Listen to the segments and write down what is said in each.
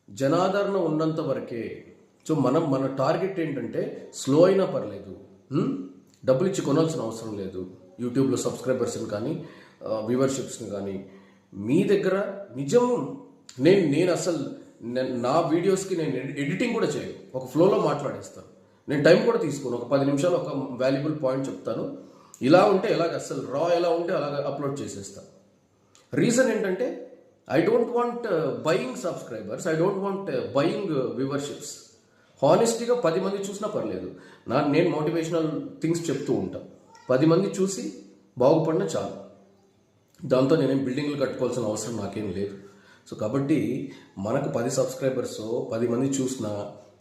జనాదరణ ఉన్నంత వరకే. సో మన టార్గెట్ ఏంటంటే స్లో అయినా పర్లేదు, డబ్బులు ఇచ్చి కొనాల్సిన అవసరం లేదు. యూట్యూబ్లో సబ్స్క్రైబర్స్ని కానీ వ్యూవర్షిప్స్ని కానీ మీ దగ్గర నిజం. నేను అసలు నా వీడియోస్కి నేను ఎడిటింగ్ కూడా చేయను, ఒక ఫ్లోలో మాట్లాడేస్తాను. నేను టైం కూడా తీసుకోను, ఒక 10 నిమిషాలు ఒక వాల్యుబుల్ పాయింట్ చెప్తాను. ఇలా ఉంటే ఎలాగ, అసలు రా ఎలా ఉంటే అలాగ అప్లోడ్ చేసేస్తాను. రీజన్ ఏంటంటే I don't want buying subscribers, I don't want buying viewerships. హానెస్టీగా 10 మంది చూసినా పర్లేదు, నేను మోటివేషనల్ థింగ్స్ చెప్తూ ఉంటాను. 10 మంది చూసి బాగుపడినా చాలు, దాంతో నేనేం బిల్డింగ్లు కట్టుకోవాల్సిన అవసరం నాకేం లేదు. సో కాబట్టి మనకు 10 సబ్స్క్రైబర్స్ 10 మంది చూసినా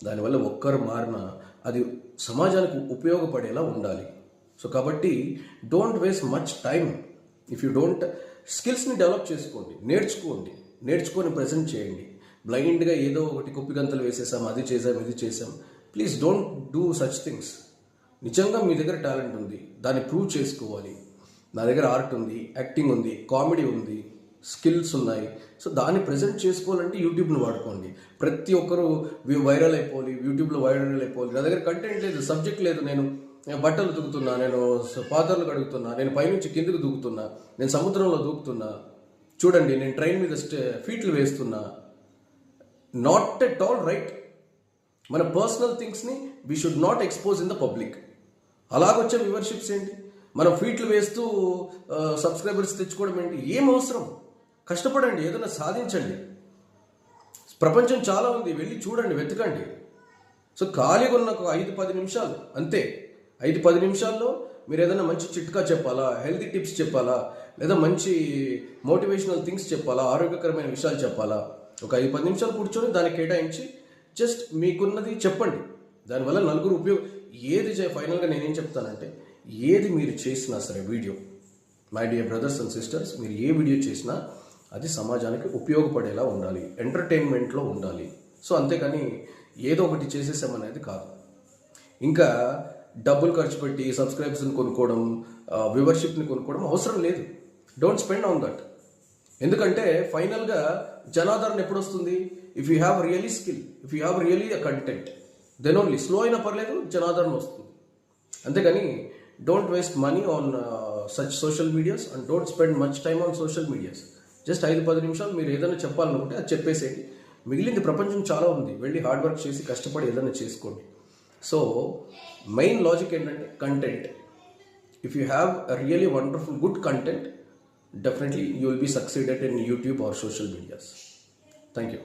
దానివల్ల ఒక్కరు మారినా అది సమాజానికి ఉపయోగపడేలా ఉండాలి. సో కాబట్టి don't waste much time. If you don't, స్కిల్స్ని డెవలప్ చేసుకోండి, నేర్చుకొని ప్రజెంట్ చేయండి. బ్లైండ్గా ఏదో ఒకటి కుప్పిగంతలు వేసేసాం, అది చేసాం ఇది చేసాం. Please don't do such things. నిజంగా మీ దగ్గర టాలెంట్ ఉంది, దాన్ని ప్రూవ్ చేసుకోవాలి. నా దగ్గర ఆర్ట్ ఉంది, యాక్టింగ్ ఉంది, కామెడీ ఉంది, స్కిల్స్ ఉన్నాయి. సో దాన్ని ప్రజెంట్ చేసుకోవాలంటే యూట్యూబ్ని వాడుకోండి. ప్రతి ఒక్కరు వైరల్ అయిపోవాలి, యూట్యూబ్లో వైరల్ అయిపోవాలి. నా దగ్గర కంటెంట్ లేదు, సబ్జెక్ట్ లేదు. నేను బట్టలు దూకుతున్నా, నేను పాత్రలు కడుగుతున్నా, నేను పైనుంచి కిందకు దూకుతున్నా, నేను సముద్రంలో దూకుతున్నా, చూడండి నేను ట్రైన్ మీద ఫీట్లు వేస్తున్నా. Not at all right. మన పర్సనల్ థింగ్స్ని we should not expose in the public. అలాగొచ్చే వ్యూవర్షిప్స్ ఏంటి? మనం ఫీట్లు వేస్తూ సబ్స్క్రైబర్స్ తెచ్చుకోవడం ఏంటి? ఏం అవసరం? కష్టపడండి, ఏదైనా సాధించండి. ప్రపంచం చాలా ఉంది, వెళ్ళి చూడండి, వెతకండి. సో ఖాళీగా ఉన్న 5-10 నిమిషాలు అంతే. 5-10 నిమిషాల్లో మీరు ఏదైనా మంచి చిట్కా చెప్పాలా, హెల్తీ టిప్స్ చెప్పాలా, లేదా మంచి మోటివేషనల్ థింగ్స్ చెప్పాలా, ఆరోగ్యకరమైన విషయాలు చెప్పాలా, ఒక 5-10 నిమిషాలు కూర్చొని దానికి కేటాయించి జస్ట్ మీకున్నది చెప్పండి. దానివల్ల నలుగురు ఏది ఫైనల్గా నేనేం చెప్తానంటే, ఏది మీరు చేసినా సరే video, my dear brothers and sisters, మీరు ఏ వీడియో చేసినా అది సమాజానికి ఉపయోగపడేలా ఉండాలి, ఎంటర్టైన్మెంట్లో ఉండాలి. సో అంతేకాని ఏదో ఒకటి చేసేసామనేది కాదు. ఇంకా డబ్బులు ఖర్చు పెట్టి సబ్స్క్రైబర్స్ని కొనుక్కోవడం, వ్యూవర్షిప్ని కొనుక్కోవడం అవసరం లేదు. Don't spend on that. ఎందుకంటే ఫైనల్గా జనాదరణ ఎప్పుడు వస్తుంది? If you have really skill, if you have really a content, then only. Slow అయినా పర్లేదు, జనాదరణ వస్తుంది. అంతేగాని don't waste money on such social medias and don't spend much time on social medias. Just 5-10 నిమిషాలు మీరు ఏదైనా చెప్పాలనుకుంటే అది చెప్పేసేయండి. మిగిలింది ప్రపంచం చాలా ఉంది, వెళ్ళి హార్డ్ వర్క్ చేసి కష్టపడి ఏదైనా చేసుకోండి. సో మెయిన్ లాజిక్ ఏంటంటే content. If you have a really wonderful good content, definitely you will be succeeded in YouTube or social medias. Thank you.